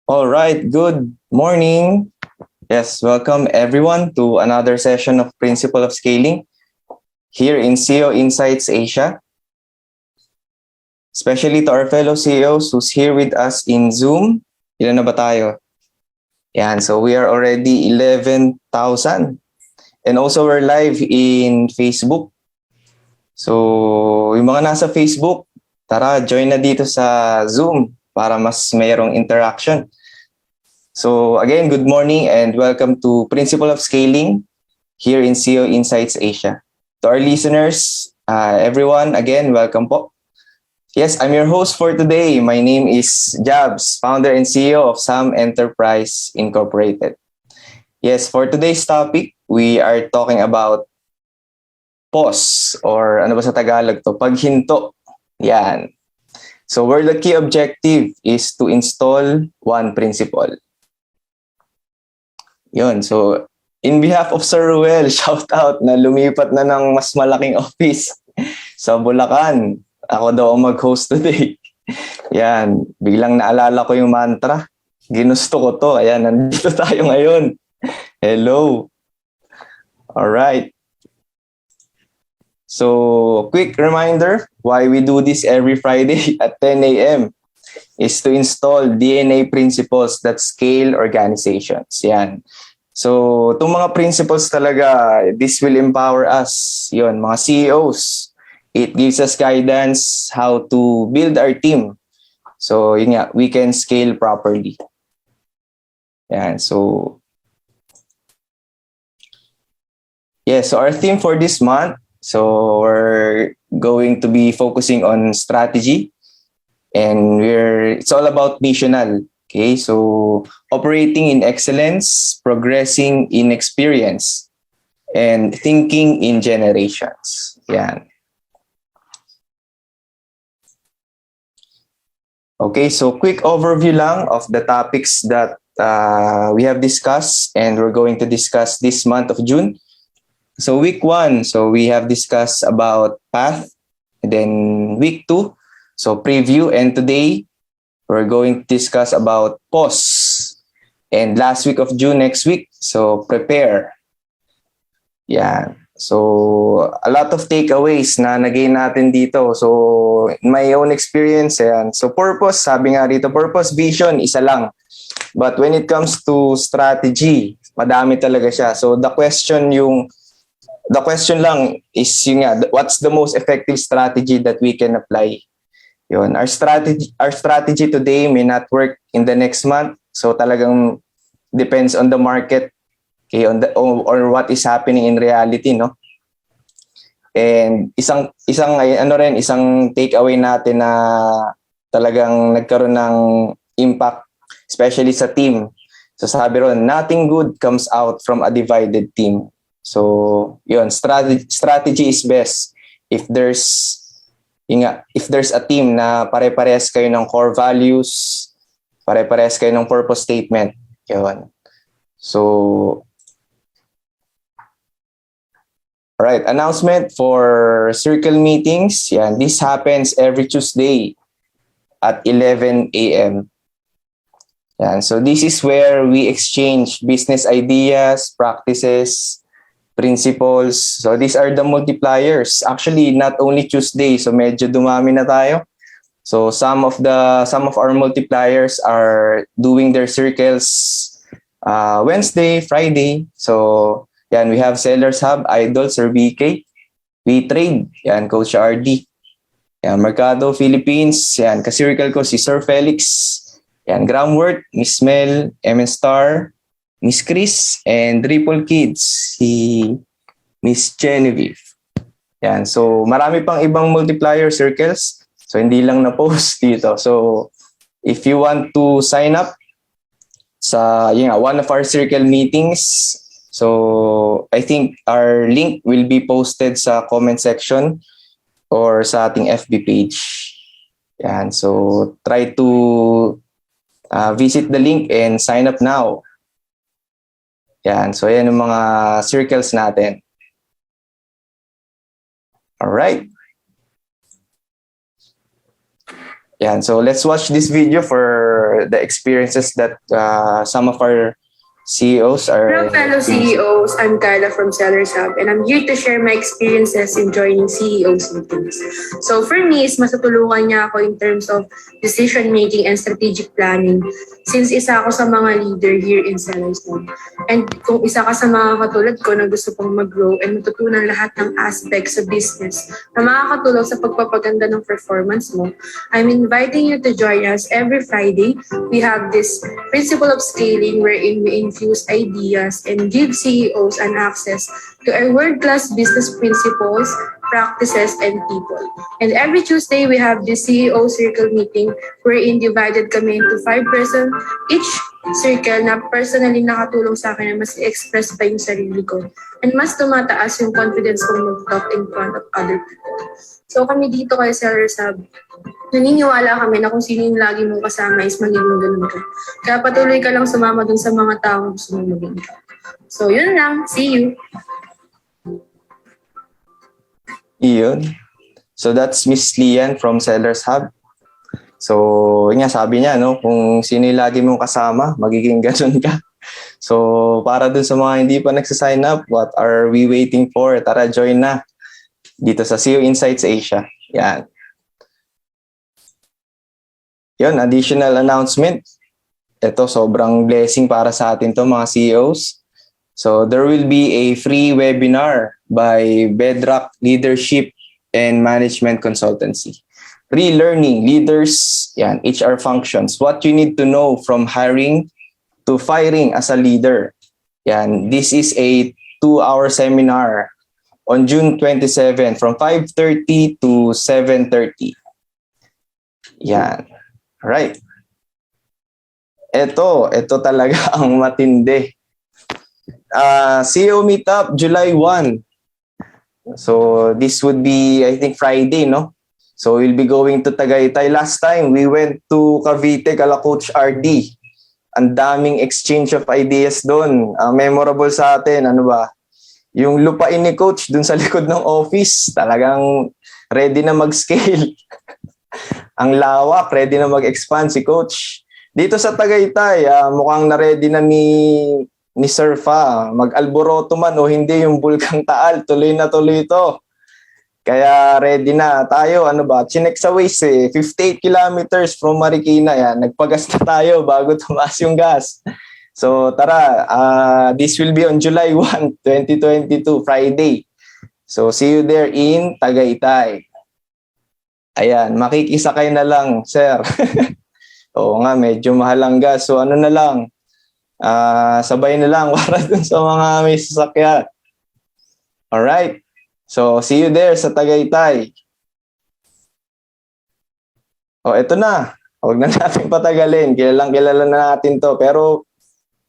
All right, good morning. Yes, welcome everyone to another session of Principle of Scaling here in CEOInsights Asia. Especially to our fellow CEOs who's here with us in Zoom. Ilan na ba tayo? Yan, so we are already 11,000. And also we're live in Facebook. So yung mga nasa Facebook, tara, join na dito sa Zoom para mas mayroong interaction. So again, good morning and welcome to Principle of Scaling here in CEOInsights Asia. To our listeners, everyone, again, welcome po. Yes, I'm your host for today. My name is Jabs, founder and CEO of Sam Enterprise Incorporated. Yes, for today's topic, we are talking about pause or ano ba sa Tagalog to? Paghinto. Yan. So where the key objective is to install one principle. Yun, so in behalf of Sir Ruel, shout out na lumipat na ng mas malaking office sa Bulacan. Ako daw ang mag-host today. Yan, biglang naalala ko yung mantra. Ginusto ko to. Ayan, nandito tayo ngayon. Hello. Alright. So, quick reminder, why we do this every Friday at 10 a.m. is to install DNA principles that scale organizations. Yan. So, itong mga principles talaga, this will empower us, yun, mga CEOs. It gives us guidance how to build our team. So, yun nga, we can scale properly. Yan, so, so our theme for this month, so we're going to be focusing on strategy. And it's all about missional. Okay, so operating in excellence, progressing in experience, and thinking in generations. Yan. Okay, so quick overview lang of the topics that we have discussed and we're going to discuss this month of June. So week 1, so we have discussed about path. And then week 2, so preview, and today we're going to discuss about pause. And last week of June, next week, so prepare. Yeah. So a lot of takeaways na nagain natin dito. So in my own experience, yan. So purpose, sabi nga dito, purpose, vision, isa lang. But when it comes to strategy, madami talaga siya. So the question lang is yun nga, what's the most effective strategy that we can apply? Yun, our strategy today may not work in the next month. So talagang depends on the market, okay, or what is happening in reality, no? And isang takeaway natin na talagang nagkaroon ng impact, especially sa team. So sabi ron, nothing good comes out from a divided team. So, yun, strategy is best if there's a team na pare-parehas kayo ng core values, pare-parehas kayo ng purpose statement. Yun. So, alright, announcement for circle meetings. Yan, this happens every Tuesday at 11 a.m. Yan, so this is where we exchange business ideas, practices, principles. So these are the multipliers. Actually, not only Tuesday, so medyo dumami na tayo. So some of our multipliers are doing their circles Wednesday, Friday. So yan, we have Sellers Hub, Idol, Sir BK. We Trade, yan, Coach RD. Yan, Mercado Philippines, yan, ka-circle ko si Sir Felix. Yan, Gramworth, Miss Mel, MN Star, Miss Chris, and Triple Kids, si Miss Genevieve. Yan, so marami pang ibang multiplier circles. So hindi lang na-post dito. So if you want to sign up sa one of our circle meetings, so I think our link will be posted sa comment section or sa ating FB page. Yan, so try to visit the link and sign up now. Yan, so yan yung mga circles natin. All right. Yan, so let's watch this video for the experiences that some of our CEOs are... Hello fellow CEOs, I'm Carla from Sellers Hub and I'm here to share my experiences in joining CEOs meetings. So for me, is matutulungan niya ako in terms of decision making and strategic planning since isa ako sa mga leader here in Sellers Hub. And kung isa ka sa mga katulad ko na gusto pong mag-grow and matutunan lahat ng aspects sa business na makakatulong sa pagpapaganda ng performance mo, I'm inviting you to join us every Friday. We have this principle of scaling wherein we infuse ideas and give CEOs an access to our world-class business principles, practices, and people. And every Tuesday, we have the CEO circle meeting wherein divided kami into 5 person each circle na personally nakatulong sa akin na mas i-express pa yung sarili ko and mas tumataas yung confidence kong mag-talk in front of other people. So kami dito kay Sellers Hub, naniniwala kami na kung sino yung lagi mong kasama is magiging ganun ka. Kaya patuloy ka lang sumama dun sa mga taong gusto mong maging ka. So yun lang, see you! Iyon. So that's Miss Lian from Sellers Hub. So yun nga, sabi niya, no, kung sino yung lagi mong kasama, magiging ganun ka. So para dun sa mga hindi pa nagsasign up, what are we waiting for? Tara, join na dito sa CEOInsight Asia. Yan. Yun, additional announcement. Ito, sobrang blessing para sa atin to mga CEOs. So there will be a free webinar by Bedrock Leadership and Management Consultancy. Relearning leaders, yan, HR functions. What you need to know from hiring to firing as a leader. Yan, this is a 2-hour seminar on June 27 from 5:30 to 7:30. Yan. Alright. Ito talaga ang matindi. CEO Meetup, July 1. So this would be, I think, Friday, no? So we'll be going to Tagaytay. Last time, we went to Cavite, kala Coach RD. Ang daming exchange of ideas doon. Memorable sa atin, ano ba? Yung lupain ni Coach doon sa likod ng office, talagang ready na mag-scale. Ang lawak, ready na mag-expand si Coach. Dito sa Tagaytay, mukhang na-ready na ni Sir Fa. Mag-alboroto man o hindi yung Bulkang Taal, tuloy na tuloy ito. Kaya ready na tayo, ano ba? Chinek sa Waze 58 kilometers from Marikina, yan. Nagpagas na tayo bago tumaas yung gas. So tara, this will be on July 1, 2022, Friday. So see you there in Tagaytay. Ayan, makikisakay na lang, sir. Oo nga, medyo mahal ang gas. So ano na lang, sabay na lang para dun sa mga may sasakyan. Alright. So, see you there sa Tagaytay. O, eto na. Huwag na natin patagalin. Kilala na natin to. Pero,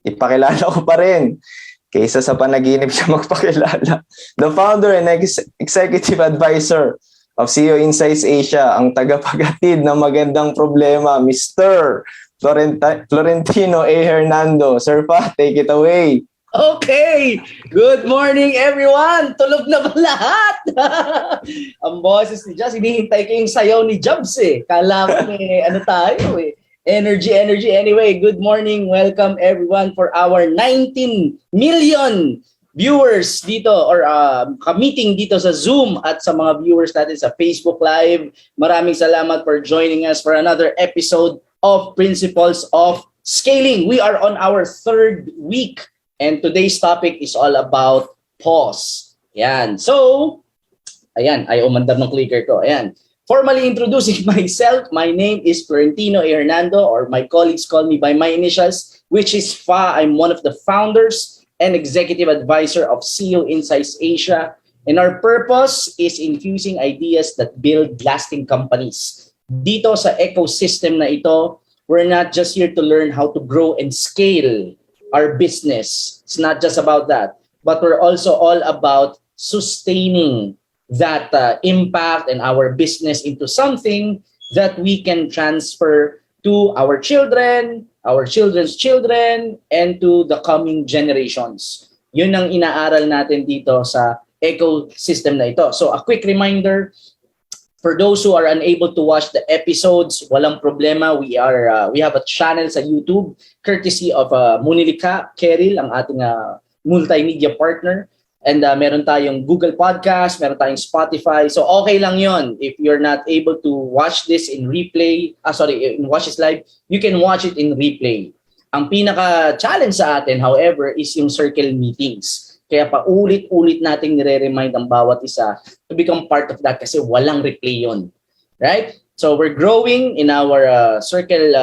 ipakilala ko pa rin. Kaysa sa panaginip siya magpakilala. The founder and executive advisor of CEOInsight Asia, ang tagapaghatid ng magandang problema, Mr. Florentino A. Hernando. Sir Pa, take it away. Okay, good morning everyone! Tulog na ba lahat? Ang boses ni Jobs, hinihintay ko yung sayaw ni Jobs eh. Kala ko ano tayo eh. Energy. Anyway, good morning. Welcome everyone for our 19 million viewers dito or ka-meeting dito sa Zoom at sa mga viewers natin sa Facebook Live. Maraming salamat for joining us for another episode of Principles of Scaling. We are on our 3rd week and today's topic is all about pause. Yan. So, ayan, ay umandar ng clicker ko. Ayan. Formally introducing myself, my name is Florentino A. Hernando, or my colleagues call me by my initials, which is FA. I'm one of the founders and executive advisor of CEOInsight Asia. And our purpose is infusing ideas that build lasting companies. Dito sa ecosystem na ito, we're not just here to learn how to grow and scale our business. It's not just about that, but we're also all about sustaining that impact and our business into something that we can transfer to our children, our children's children, and to the coming generations. Yun ang inaaral natin dito sa ecosystem na ito. So a quick reminder, for those who are unable to watch the episodes, walang problema. We have a channel sa YouTube, courtesy of Munilika Keril, ang ating multimedia partner. And meron tayong Google Podcast, meron tayong Spotify. So okay lang yon if you're not able to watch this in replay, watch this live, you can watch it in replay. Ang pinaka-challenge sa atin, however, is yung circle meetings. Kaya paulit-ulit nating nire-remind ang bawat isa to become part of that kasi walang replay yon. Right? So we're growing in our circles.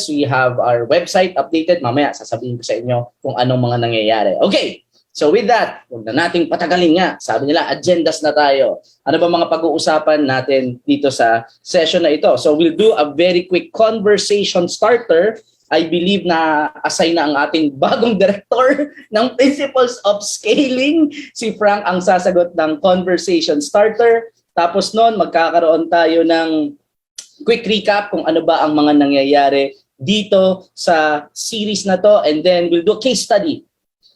We have our website updated. Mamaya sasabihin ko sa inyo kung anong mga nangyayari. Okay. So with that, huwag na nating patagalin nga. Sabi nila, agendas na tayo. Ano ba mga pag-uusapan natin dito sa session na ito? So we'll do a very quick conversation starter. I believe na assign na ang ating bagong director ng Principles of Scaling. Si Frank ang sasagot ng conversation starter. Tapos noon, magkakaroon tayo ng quick recap kung ano ba ang mga nangyayari dito sa series na to. And then we'll do a case study.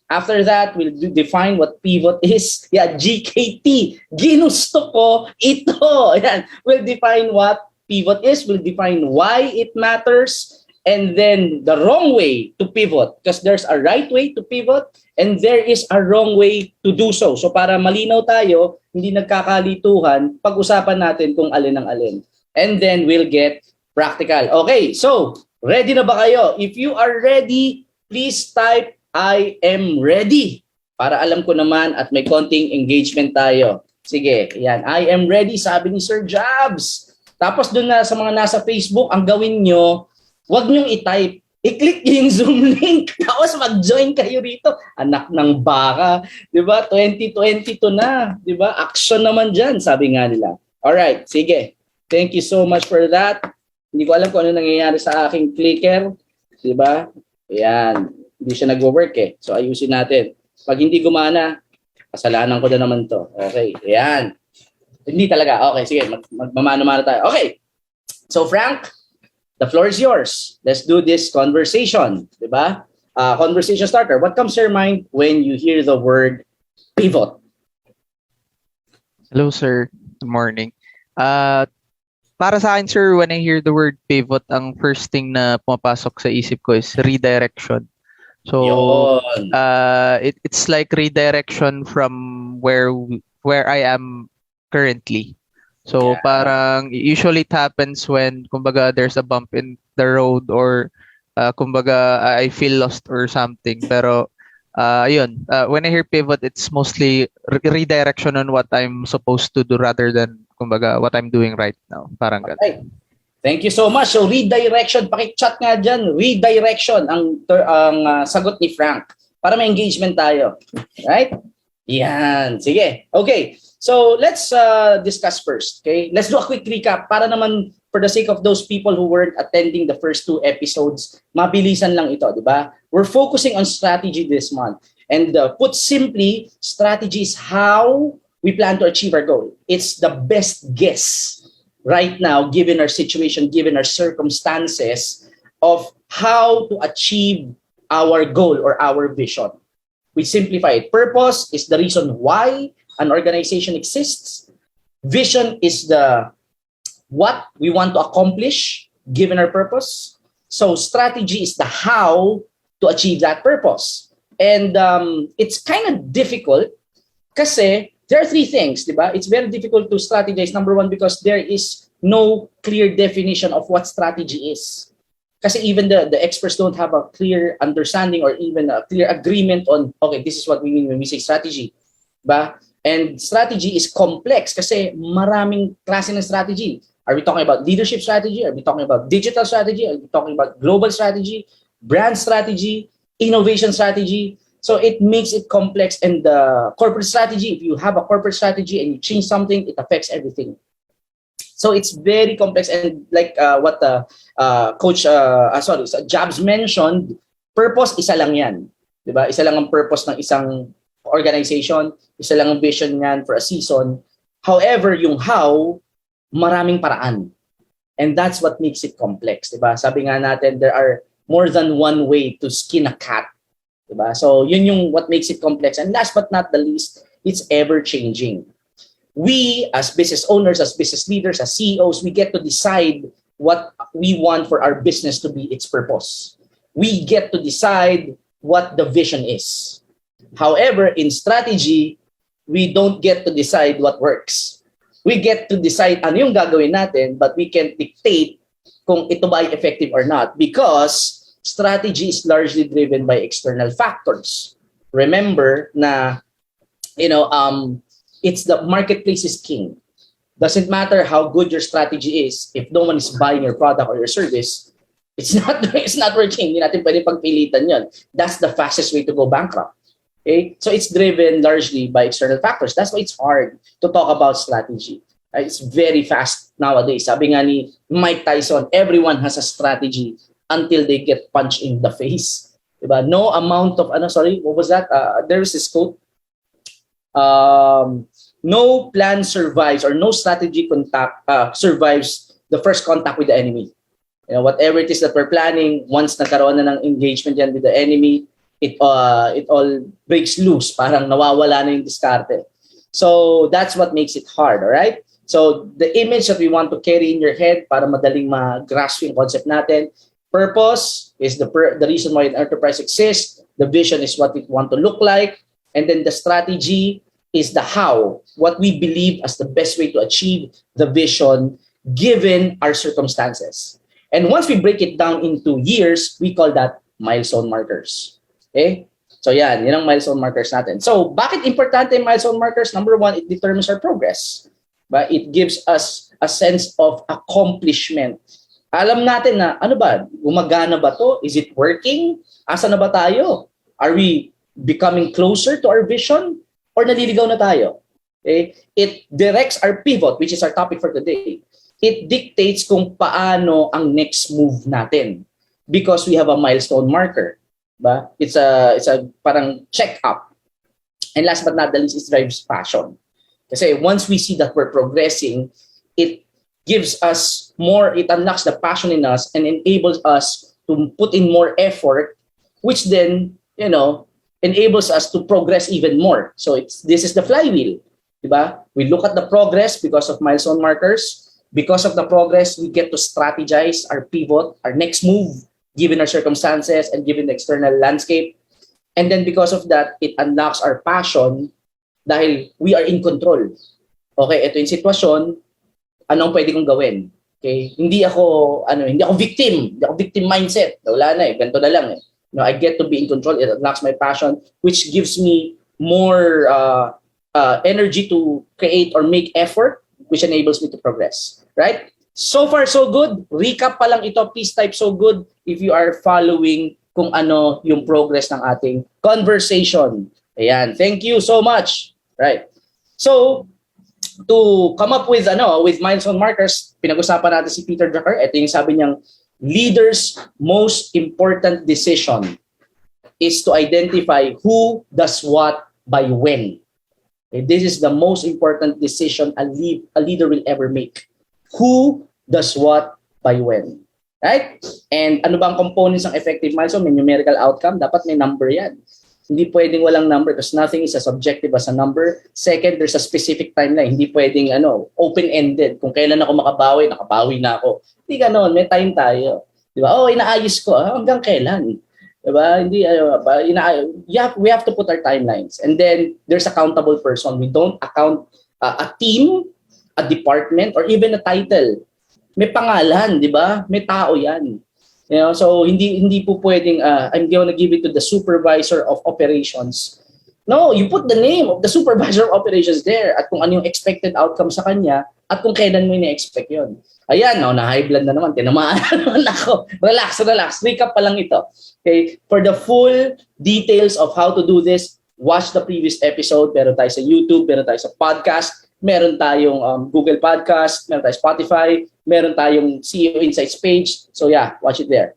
After that, we'll define what pivot is. Yeah, GKT. Ginusto ko ito. Ayan. We'll define what pivot is. We'll define why it matters. And then the wrong way to pivot. Because there's a right way to pivot and there is a wrong way to do so. So para malinaw tayo, hindi nagkakalituhan, pag-usapan natin kung alin ang alin. And then we'll get practical. Okay, so ready na ba kayo? If you are ready, please type I am ready. Para alam ko naman at may konting engagement tayo. Sige, yan. I am ready, sabi ni Sir Jobs. Tapos dun na sa mga nasa Facebook, ang gawin nyo, huwag nyong i-type. I-click yung Zoom link. Tapos mag-join kayo rito. Anak ng baka. Diba? 2022 na. Diba? Action naman dyan, sabi nga nila. Alright, sige. Thank you so much for that. Hindi ko alam kung ano nangyayari sa aking clicker. Diba? Yan. Hindi siya nagwo-work eh. So ayusin natin. Pag hindi gumana, kasalanan ko na naman to. Okay, ayan. Hindi talaga. Okay, sige. Magmamano-mano tayo. Okay. So Frank, the floor is yours. Let's do this conversation. Diba? Conversation starter. What comes to your mind when you hear the word pivot? Hello, sir. Good morning. Para sa akin, sir, when I hear the word pivot, ang first thing na pumapasok sa isip ko is redirection. So it's like redirection from where I am currently. So parang usually it happens when kumbaga there's a bump in the road or kumbaga I feel lost or something. Pero when I hear pivot, it's mostly redirection on what I'm supposed to do rather than kumbaga what I'm doing right now. Parang ganun. Okay. Thank you so much. So redirection, paki-chat nga dyan. Redirection ang sagot ni Frank para may engagement tayo. Right? Yan. Sige. Okay. So let's discuss first. Okay? Let's do a quick recap para naman for the sake of those people who weren't attending the first 2 episodes, mabilisan lang ito, di ba? We're focusing on strategy this month. And put simply, strategy is how we plan to achieve our goal. It's the best guess right now, given our situation, given our circumstances, of how to achieve our goal or our vision. We simplify it. Purpose is the reason why an organization exists. Vision is the what we want to accomplish given our purpose. So strategy is the how to achieve that purpose. And it's kind of difficult kasi there are three things, di ba? It's very difficult to strategize. Number one, because there is no clear definition of what strategy is. Kasi even the experts don't have a clear understanding or even a clear agreement on, okay, this is what we mean when we say strategy. Ba? And strategy is complex kasi maraming klase ng strategy. Are we talking about leadership strategy? Are we talking about digital strategy? Are we talking about global strategy, brand strategy, innovation strategy? So it makes it complex. And the corporate strategy, if you have a corporate strategy and you change something, it affects everything. So it's very complex. And like what Jobs mentioned, purpose, isa lang yan. Diba? Isa lang ang purpose ng isang organization, isa lang ang vision niyan for a season. However, yung how, maraming paraan. And that's what makes it complex. Diba? Sabi nga natin, there are more than one way to skin a cat. Diba? So yun yung what makes it complex. And last but not the least, it's ever-changing. We, as business owners, as business leaders, as CEOs, we get to decide what we want for our business to be its purpose. We get to decide what the vision is. However, in strategy, we don't get to decide what works. We get to decide ano yung gagawin natin, but we can't dictate kung ito ba ay effective or not because strategy is largely driven by external factors. Remember na, it's the marketplace is king. Doesn't matter how good your strategy is, if no one is buying your product or your service, it's not working. Hindi natin pwede pagpilitan yun. That's the fastest way to go bankrupt. Okay? So it's driven largely by external factors. That's why it's hard to talk about strategy. It's very fast nowadays. Sabi nga ni Mike Tyson, everyone has a strategy until they get punched in the face. Diba? No amount of, what was that? There's this quote. No plan survives or no strategy survives the first contact with the enemy. Whatever it is that we're planning, once nagkaroon na ng engagement yan with the enemy, it all breaks loose. Parang nawawala na yung diskarte. So that's what makes it hard, all right? So the image that we want to carry in your head para madaling ma-grasp yung concept natin, purpose is the reason why an enterprise exists. The vision is what it want to look like. And then the strategy is the how, what we believe as the best way to achieve the vision given our circumstances. And once we break it down into years, we call that milestone markers. Okay? So yan ang milestone markers natin. So bakit importante yung milestone markers? Number one, it determines our progress. But it gives us a sense of accomplishment. Alam natin na, gumagana ba to? Is it working? Asa na ba tayo? Are we becoming closer to our vision? Or naliligaw na tayo? Okay? It directs our pivot, which is our topic for today. It dictates kung paano ang next move natin because we have a milestone marker. Ba? It's a parang check-up. And last but not the least, it drives passion. Kasi once we see that we're progressing, it gives us more, it unlocks the passion in us and enables us to put in more effort, which then, enables us to progress even more. So this is the flywheel. Diba? We look at the progress because of milestone markers. Because of the progress, we get to strategize our pivot, our next move, given our circumstances and given the external landscape. And then because of that, it unlocks our passion dahil we are in control. Okay, ito yung sitwasyon, anong pwede kong gawin? Okay, hindi ako victim. Hindi ako victim mindset. Wala na ganito na lang I get to be in control. It unlocks my passion, which gives me more energy to create or make effort, which enables me to progress. Right? So far, so good. Recap pa lang ito. Please type so good if you are following kung ano yung progress ng ating conversation. Ayan. Thank you so much. Right. So, to come up with milestone markers, pinag-usapan natin si Peter Drucker. Ito yung sabi niyang, leaders' most important decision is to identify who does what by when. Okay, this is the most important decision a leader will ever make. Who does what by when. Right? And ano bang components ng effective milestone? May numerical outcome. Dapat may number yan. Hindi pwedeng walang number because nothing is as objective as a number. Second, there's a specific timeline. Hindi pwedeng open-ended. Kung kailan ako nakabawi na ako. Hindi ganoon, may time tayo. Di ba? Inaayos ko. Hanggang kailan? Diba? Hindi, we have to put our timelines. And then there's accountable person. We don't account a team, a department, or even a title. May pangalan, di ba? May tao yan. You know, so hindi po pwedeng I'm gonna give it to the supervisor of operations. No, you put the name of the supervisor of operations there at kung ano yung expected outcome sa kanya at kung kailan mo ina-expect yun. Ayan, no, na-high blood na naman. Tinamaan na naman ako. Relax. Recap pa lang ito. Okay? For the full details of how to do this, watch the previous episode. Meron tayo sa YouTube, meron tayo sa podcast, meron tayong Google Podcast, meron tayong Spotify, meron tayong CEO Insights page. So yeah, watch it there.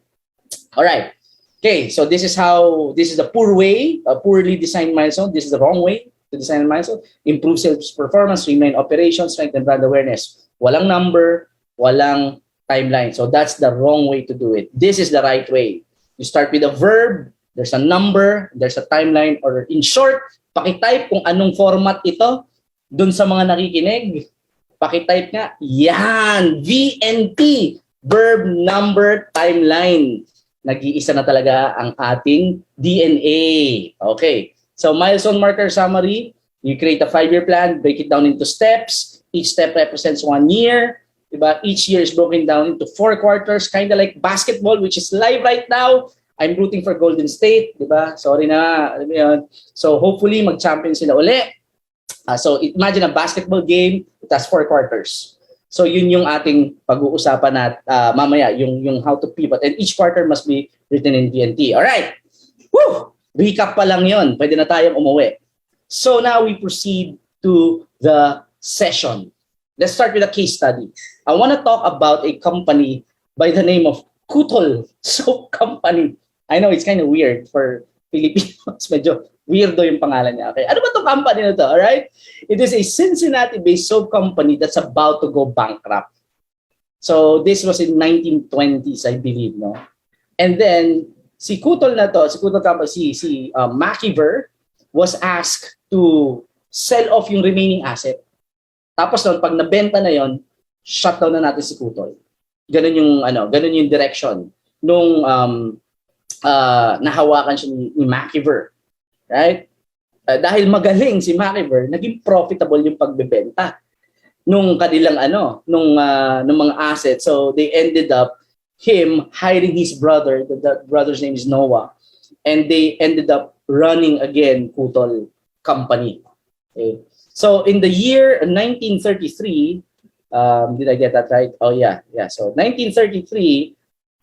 All right. Okay, so this is the poor way, a poorly designed milestone. This is the wrong way to design a milestone. Improve sales performance, streamline operations, strengthen brand awareness. Walang number, walang timeline. So that's the wrong way to do it. This is the right way. You start with a verb, there's a number, there's a timeline, or in short, pakitype kung anong format ito dun sa mga nakikinig. Pakitype nga, yan, VNT, verb, number, timeline. Nag-iisa na talaga ang ating DNA. Okay. So milestone marker summary, you create a 5-year plan, break it down into steps. Each step represents 1 year. Diba? Each year is broken down into 4 quarters, kind of like basketball, which is live right now. I'm rooting for Golden State. Diba? Sorry na. So hopefully mag-champion sila uli. So imagine a basketball game, it has 4 quarters. So yun yung ating pag-uusapan at mamaya, yung how to pivot. And each quarter must be written in VNT. Alright! Woo! Recap pa lang yun. Pwede na tayong umuwi. So now we proceed to the session. Let's start with a case study. I want to talk about a company by the name of Kutol Soap Company. I know it's kind of weird for Filipinos. Medyo weirdo yung pangalan niya. Okay. Ano ba itong company na to? Alright? It is a Cincinnati-based soap company that's about to go bankrupt. So this was in 1920s, I believe, no? And then si Kutol na to, si Kutol company, si McIver was asked to sell off yung remaining asset. Tapos noon, pag nabenta na yon, shutdown na natin si Kutol. Ganun yung direction nung nahawakan siya ni McIver. Right? Dahil magaling si McIver, naging profitable yung pagbebenta nung kanilang nung mga assets. So they ended up him hiring his brother, the brother's name is Noah, and they ended up running again Kutol Company. Okay. So in the year 1933, did I get that right? Oh yeah. So 1933,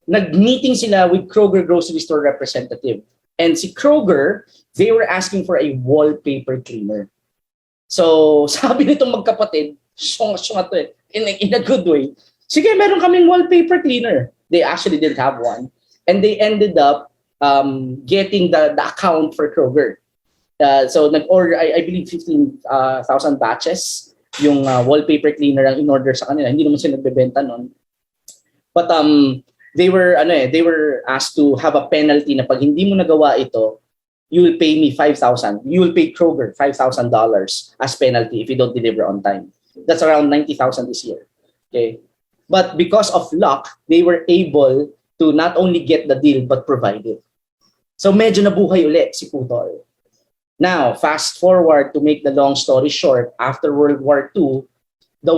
nag-meeting sila with Kroger grocery store representative. And si Kroger, they were asking for a wallpaper cleaner. So sabi nitong magkapatid, in a good way, sige, meron kaming wallpaper cleaner. They actually didn't have one. And they ended up getting the account for Kroger. So nag-order, I believe 15,000 batches yung wallpaper cleaner ang in-order sa kanila. Hindi naman sila nagbebenta nun. But they were asked to have a penalty na pag hindi mo nagawa ito, you will pay me $5,000. You will pay Kroger $5,000 as penalty if you don't deliver on time. That's around 90,000 this year. Okay. But because of luck, they were able to not only get the deal but provide it. So medyo nabuhay ulit si Kutol. Now, fast forward to make the long story short, after World War II, the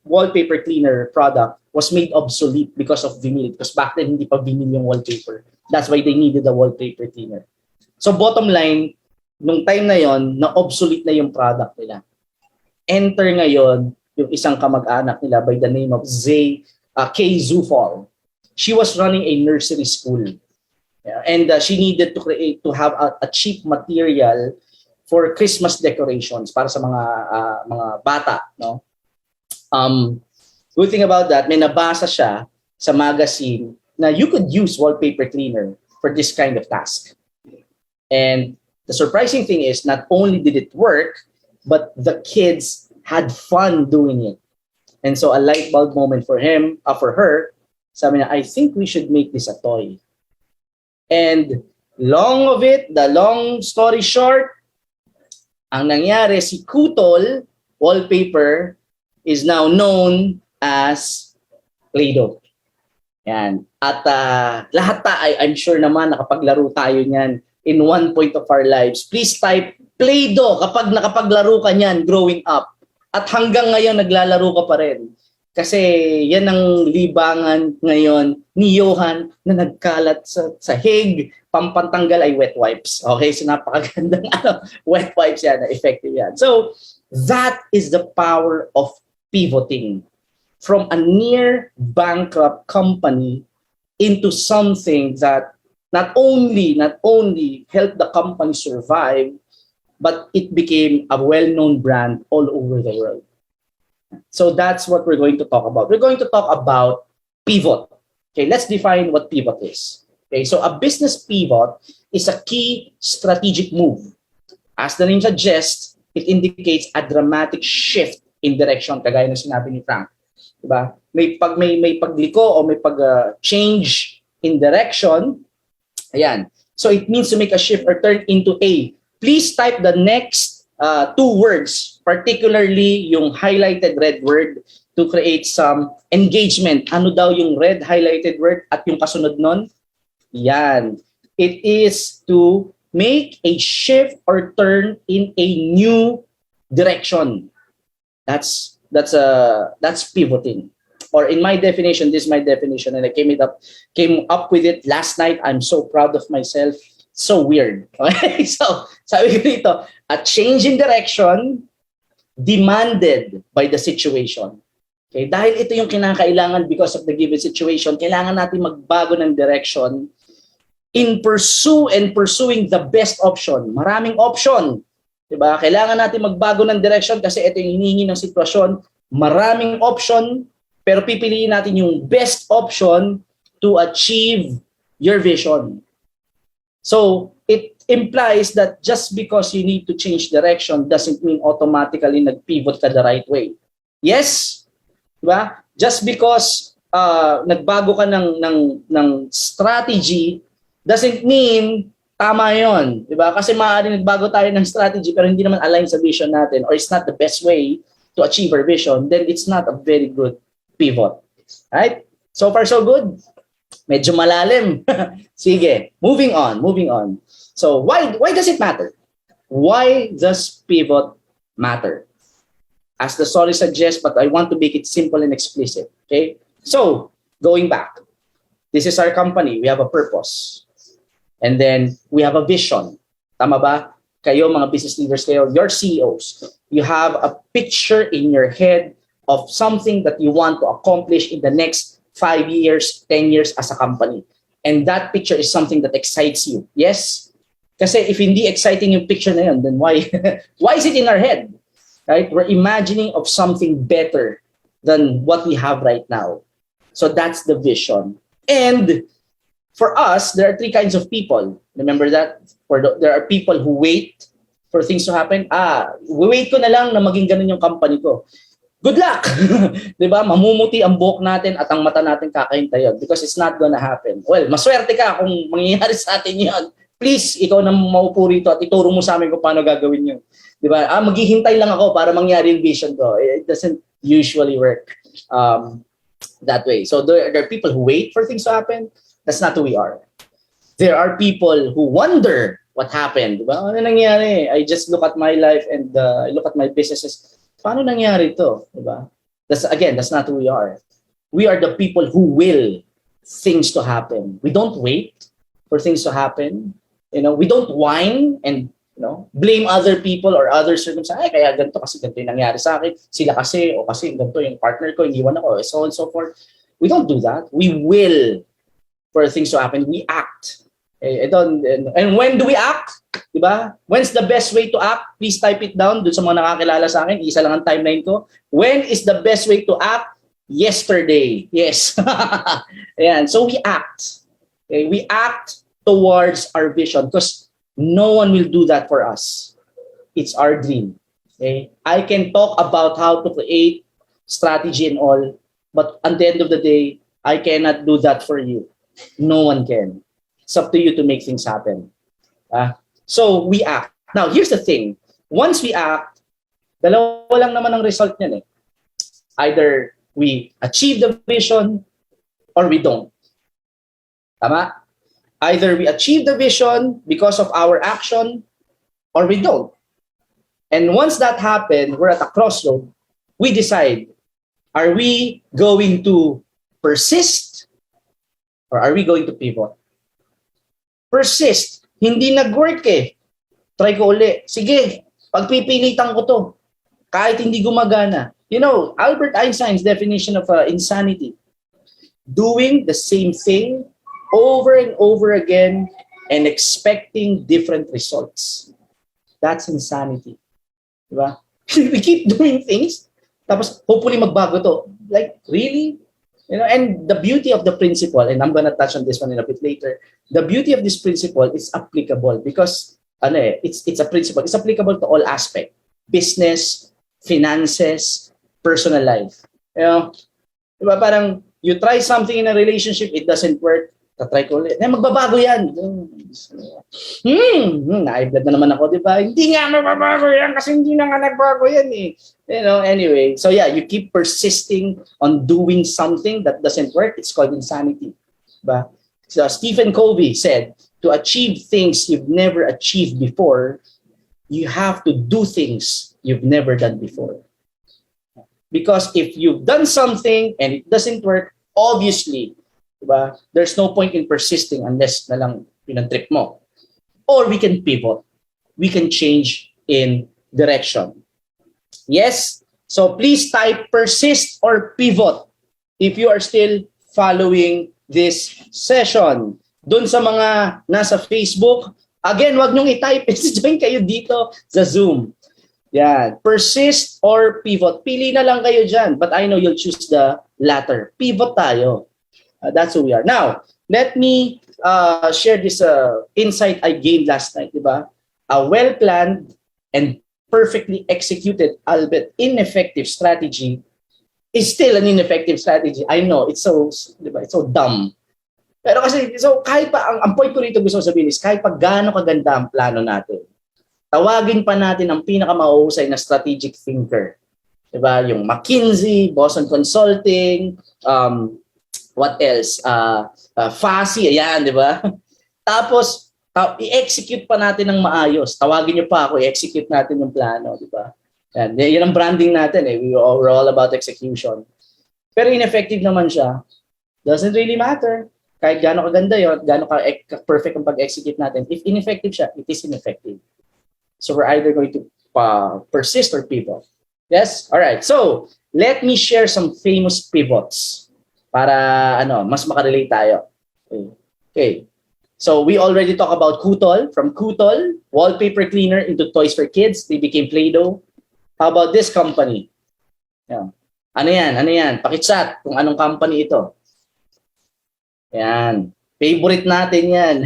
wallpaper cleaner product was made obsolete because of vinyl. Because back then, hindi pa vinyl yung wallpaper. That's why they needed the wallpaper cleaner. So bottom line, nung time na yon, na-obsolete na yung product nila. Enter ngayon yung isang kamag-anak nila by the name of K. Zufall. She was running a nursery school. Yeah, and she needed to have a cheap material for Christmas decorations para sa mga bata, no? Good thing about that, may nabasa siya sa magazine na you could use wallpaper cleaner for this kind of task. And the surprising thing is, not only did it work, but the kids had fun doing it. And so a light bulb moment for her, sabi niya, I think we should make this a toy. And the long story short, ang nangyari, si Kutol wallpaper is now known as Play-Doh. Yan. At lahat I'm sure naman nakapaglaro tayo niyan in one point of our lives. Please type Play-Doh kapag nakapaglaro ka niyan growing up. At hanggang ngayon naglalaro ka pa rin. Kasi yan ang libangan ngayon ni Johan na nagkalat sa sahig. Pampantanggal ay wet wipes. Okay, so napakagandang wet wipes yan, effective yan. So that is the power of pivoting from a near bankrupt company into something that not only helped the company survive, but it became a well-known brand all over the world. So that's what we're going to talk about. We're going to talk about pivot. Okay, let's define what pivot is. Okay, so a business pivot is a key strategic move. As the name suggests, it indicates a dramatic shift in direction, kagaya ng sinabi ni Frank. Diba? May pagliko o may change in direction. Ayan. So it means to make a shift or turn into a. Please type the next two words, particularly yung highlighted red word to create some engagement. Ano daw yung red highlighted word at yung kasunod nun? Yan. It is to make a shift or turn in a new direction. That's pivoting. Or in my definition, this is my definition, and I came up with it last night. I'm so proud of myself. So weird. Okay? So, sabi ko dito, a change in direction demanded by the situation. Okay? Dahil ito yung kinakailangan because of the given situation, kailangan natin magbago ng direction in pursuing the best option. Maraming option. Diba? Kailangan natin magbago ng direction kasi ito yung hinihingi ng sitwasyon. Maraming option, pero pipiliin natin yung best option to achieve your vision. So, it implies that just because you need to change direction doesn't mean automatically nag-pivot ka the right way. Yes? Diba? Just because nagbago ka ng strategy doesn't mean tama yon, diba? Kasi maaaring nagbago tayo ng strategy pero hindi naman align sa vision natin or it's not the best way to achieve our vision, then it's not a very good pivot. Right? So far, so good? Medyo malalim. Sige, moving on. So why does it matter? Why does pivot matter? As the story suggests, but I want to make it simple and explicit. Okay? So, going back. This is our company. We have a purpose. And then, we have a vision. Tama ba? Kayo, mga business leaders kayo, your CEOs, you have a picture in your head of something that you want to accomplish in the next 5 years, 10 years as a company. And that picture is something that excites you. Yes? Kasi if hindi exciting yung picture na yun, then why is it in our head? Right? We're imagining of something better than what we have right now. So that's the vision. And for us, there are three kinds of people. Remember that? There are people who wait for things to happen. Wait ko na lang na maging ganun yung company ko. Good luck! Diba? Mamumuti ang buhok natin at ang mata natin kakahintayon because it's not gonna happen. Well, maswerte ka kung mangyayari sa atin yun. Please, ikaw na maupo rito at ituro mo sa amin kung paano gagawin yun. Diba? Maghihintay lang ako para mangyari yung vision ko. It doesn't usually work that way. So there are people who wait for things to happen. That's not who we are. There are people who wonder what happened. Diba? Ano nangyari? I just look at my life and I look at my businesses. Paano nangyari ito? Diba? That's not who we are. We are the people who will things to happen. We don't wait for things to happen. We don't whine and blame other people or other circumstances. Kaya ganito kasi ganito yung nangyari sa akin. Sila kasi o kasi ganito yung partner ko, iniwan ako, so on and so forth. We don't do that. We will for things to happen. We act. And when do we act? Diba? When's the best way to act? Please type it down dun sa mga nakakilala sa akin. Isa lang ang timeline ko. When is the best way to act? Yesterday. Yes. Ayan. So we act. Okay? We act towards our vision because no one will do that for us. It's our dream. Okay? I can talk about how to create strategy and all, but at the end of the day, I cannot do that for you. No one can. It's up to you to make things happen. So we act. Now, here's the thing. Once we act, dalawa lang naman ang result niyan eh. Either we achieve the vision or we don't. Tama? Either we achieve the vision because of our action or we don't. And once that happened, we're at a crossroad. We decide, are we going to persist or are we going to pivot? Persist. Hindi nag-work eh. Try ko uli. Sige, pagpipilitan ko to. Kahit hindi gumagana. You know, Albert Einstein's definition of insanity. Doing the same thing over and over again and expecting different results. That's insanity. Diba? We keep doing things, tapos hopefully magbago to. Like, really? You know, and the beauty of the principle, and I'm gonna touch on this one in a bit later, the beauty of this principle is applicable because it's a principle. It's applicable to all aspects. Business, finances, personal life. You know, diba, parang you try something in a relationship, it doesn't work, tatry ko ulit. Magbabago yan. Naibad na naman ako, di ba? Hindi nga magbabago yan kasi hindi na nga nagbago yan eh. You know, anyway. So yeah, you keep persisting on doing something that doesn't work. It's called insanity. Diba? So Stephen Covey said, to achieve things you've never achieved before, you have to do things you've never done before. Because if you've done something and it doesn't work, obviously, diba, there's no point in persisting unless na lang pinag-trip mo. Or we can pivot. We can change in direction. Yes? So please type persist or pivot if you are still following this session. Doon sa mga nasa Facebook, again, wag niyong i-type. Join kayo dito sa Zoom. Yan. Persist or pivot. Pili na lang kayo dyan. But I know you'll choose the latter. Pivot tayo. That's who we are. Now, let me share this insight I gained last night. Diba? A well-planned and perfectly executed, albeit ineffective strategy is still an ineffective strategy. I know, it's so, diba, it's so dumb. Pero kasi, so kahit pa, ang point ko rito gusto sabihin is, kahit pa gaano kaganda ang plano natin, tawagin pa natin ang pinakamahusay na strategic thinker. Diba? Yung McKinsey, Boston Consulting, what else? FASI, ayan, di ba? Tapos, i-execute pa natin ng maayos. Tawagin niyo pa ako, i-execute natin yung plano, di ba? Yan, yan ang branding natin eh. We're all about execution. Pero ineffective naman siya. Doesn't really matter. Kahit gaano kaganda yun, gaano ka-perfect ang pag-execute natin. If ineffective siya, it is ineffective. So we're either going to persist or pivot. Yes? All right. So, let me share some famous pivots para mas makarelate tayo. Okay. So, we already talked about Kutol. From Kutol, wallpaper cleaner into toys for kids. They became Play-Doh. How about this company? Yeah. Ano yan? Pakichat kung anong company ito. Yan. Favorite natin yan.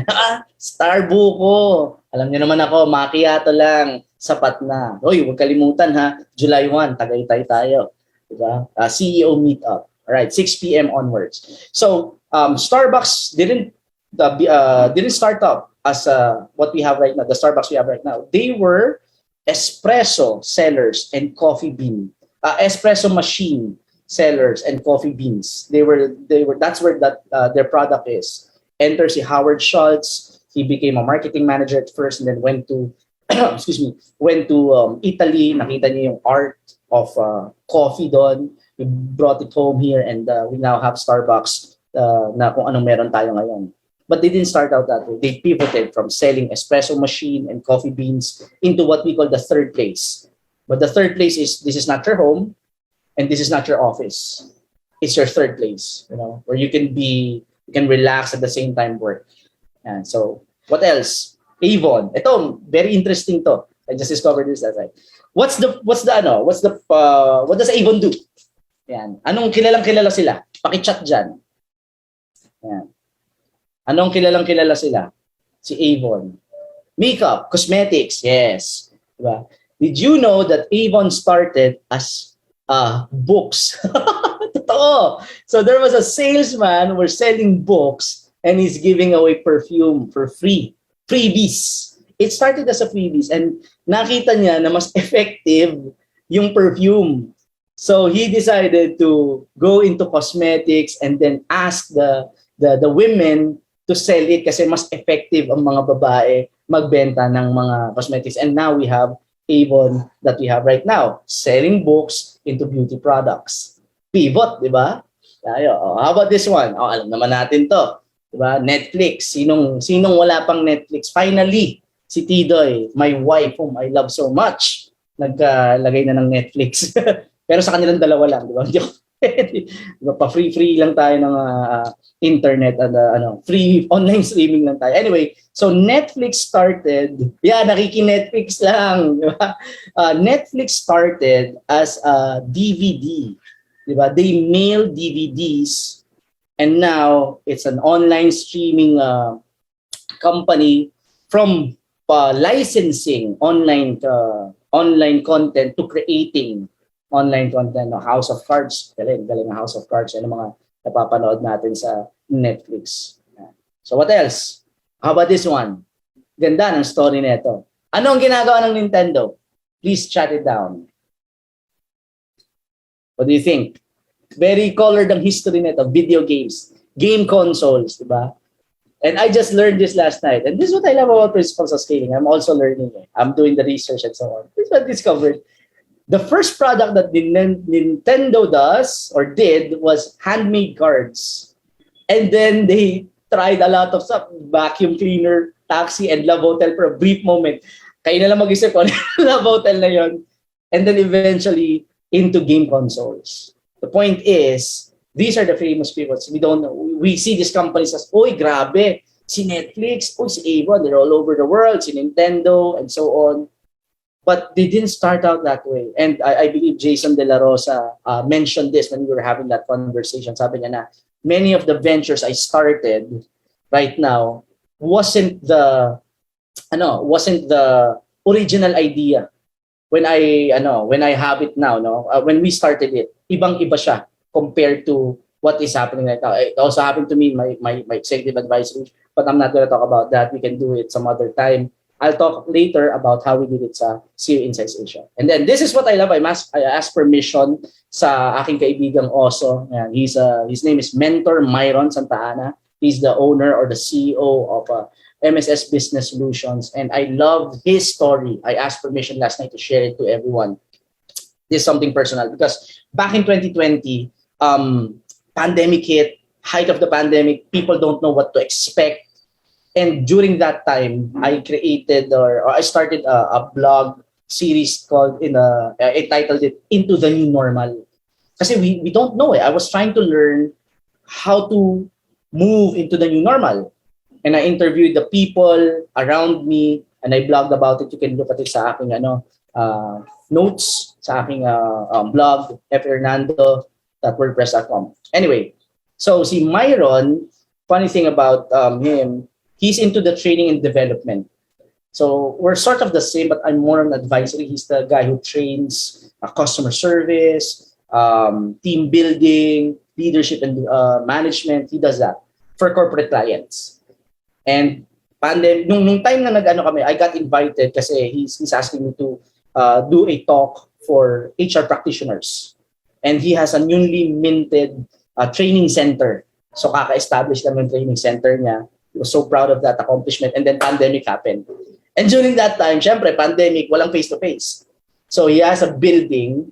Starbucks. Alam niyo naman ako, macchiato lang. Sapat na. Hoy, huwag kalimutan ha. July 1, Tagaytay tayo. Diba? CEO meetup. Alright, 6 p.m. onwards. So, Starbucks didn't start up as what we have right now, the Starbucks we have right now. They were espresso sellers and coffee bean. Espresso machine sellers and coffee beans. They were that's where their product is. Enter si Howard Schultz. He became a marketing manager at first and then went to Italy. Nakita niya yung art of coffee doon. We brought it home here and we now have Starbucks na kung anong meron tayo ngayon. But they didn't start out that way. They pivoted from selling espresso machine and coffee beans into what we call the third place. But the third place is, this is not your home and this is not your office. It's your third place, where you can relax at the same time work. And so, what else? Avon. Ito, very interesting to. I just discovered this last night. What does Avon do? Yan. Anong kilala sila? Paki-chat dyan. Yan. Anong kilala sila? Si Avon. Makeup, cosmetics, yes. Diba? Did you know that Avon started as books? Totoo. So there was a salesman who was selling books and he's giving away perfume for free. Freebies. It started as a freebies and nakita niya na mas effective yung perfume. So he decided to go into cosmetics and then ask the women to sell it kasi mas effective ang mga babae magbenta ng mga cosmetics. And now we have Avon that we have right now, selling books into beauty products. Pivot, di ba? Tayo. How about this one? Alam naman natin to. Di ba? Netflix. Sinong wala pang Netflix? Finally, si Tidoy, my wife whom I love so much, nagkalagay na ng Netflix. Pero sa kanilang dalawa lang, di ba? Diba, pa-free lang tayo ng internet at free online streaming lang tayo. Anyway, so Netflix started, nakiki-Netflix lang, di ba? Netflix started as a DVD, di ba? They mail DVDs and now it's an online streaming company from licensing online content to creating online content, House of Cards. Galing ang House of Cards. Yan ang mga napapanood natin sa Netflix. So what else? How about this one? Ganda ng story nito. Ano ang ginagawa ng Nintendo? Please chat it down. What do you think? Very colored ang history nito. Video games. Game consoles, di ba? And I just learned this last night. And this is what I love about principles of scaling. I'm also learning it. I'm doing the research and so on. This is what I discovered. The first product that Nintendo does or did was handmade cards. And then they tried a lot of stuff. Vacuum cleaner, taxi, and Love Hotel for a brief moment. Kayo na lang mag-isip ko, Love Hotel na yon. And then eventually into game consoles. The point is, these are the famous people. We see these companies as, oy, grabe, si Netflix, si Avon, they're all over the world, si Nintendo, and so on. But they didn't start out that way. And I believe Jason De La Rosa mentioned this when we were having that conversation. Sabi niya na, many of the ventures I started right now wasn't the original idea when I have it now. When we started it, ibang-iba siya compared to what is happening right now. It also happened to me, my executive advisory, but I'm not going to talk about that. We can do it some other time. I'll talk later about how we did it sa CEOInsight Asia. And then this is what I love. I asked permission sa aking kaibigang Oso. His name is Mentor Myron Santa Ana. He's the owner or the CEO of MSS Business Solutions. And I love his story. I asked permission last night to share it to everyone. This is something personal because back in 2020, pandemic hit, height of the pandemic, people don't know what to expect. And during that time, I created or I started a blog series called I titled it Into the New Normal. Kasi we don't know. I was trying to learn how to move into the new normal. And I interviewed the people around me and I blogged about it. You can look at it sa aking notes sa aking blog, Hernando.wordpress.com. Anyway, so si Myron, funny thing about him, he's into the training and development. So we're sort of the same, but I'm more on advisory. He's the guy who trains customer service, team building, leadership and management. He does that for corporate clients. And nung time na kami, I got invited kasi he's asking me to do a talk for HR practitioners. And he has a newly minted training center. So kaka-establish lang yung training center niya. He was so proud of that accomplishment. And then pandemic happened. And during that time, syempre, pandemic, walang face-to-face. So he has a building